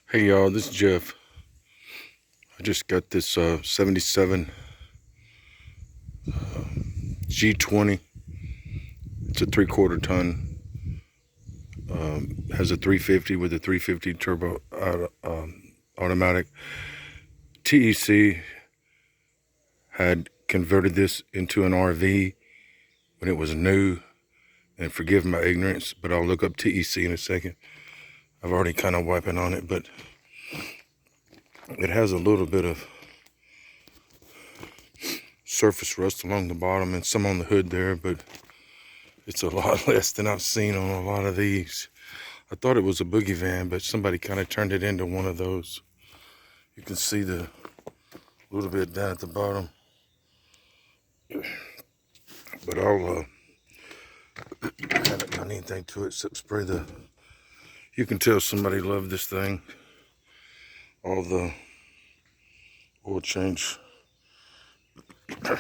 Hey y'all, this is Jeff. I just got this 77 G20. It's a 3/4 ton. Has a 350 with a 350 turbo automatic. TEC had converted this into an RV when it was new. And forgive my ignorance, but I'll look up TEC in a second. I've already kind of wiping on it, but it has a little bit of surface rust along the bottom and some on the hood there, but it's a lot less than I've seen on a lot of these. I thought it was a Boogie van, but somebody kind of turned it into one of those. You can see the little bit down at the bottom. But I'll haven't done anything to it except spray the. You can tell somebody loved this thing. All the oil change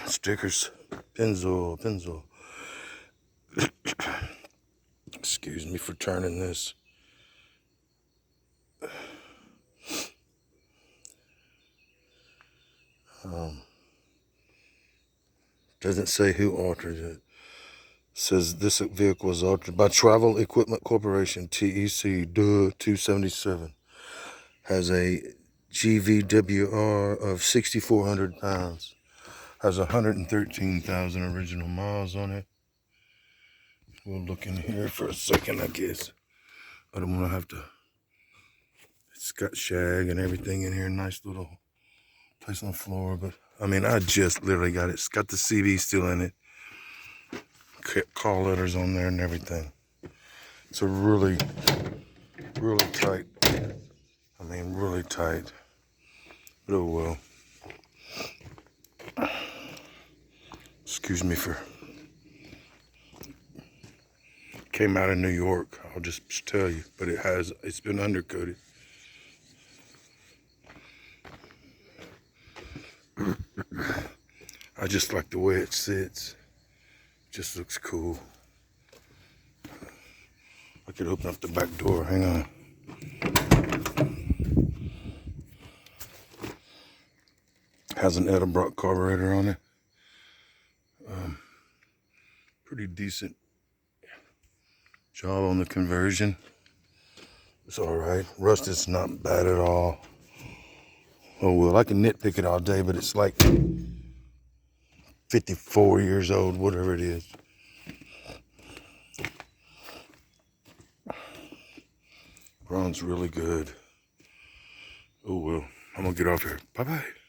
stickers, Pennzoil. Excuse me for turning this. Doesn't say who altered it. Says this vehicle was altered by Travel Equipment Corporation, TEC, 277. Has a GVWR of 6,400 pounds. Has 113,000 original miles on it. We'll look in here for a second, I guess. I don't want to have to. It's got shag and everything in here. Nice little place on the floor. But, I mean, I just literally got it. It's got the CB still in it. Call letters on there and everything. It's a really tight. I mean, really tight. But oh well. Excuse me for. Came out of New York. I'll just tell you, but it's been undercoated. I just like the way it sits. Just looks cool. I could open up the back door. Hang on. Has an Edelbrock carburetor on it. Pretty decent job on the conversion. It's all right. Rust is not bad at all. Oh well, I can nitpick it all day, but it's like 54 years old, whatever it is. Runs really good. Oh well, I'm gonna get off here. Bye-bye.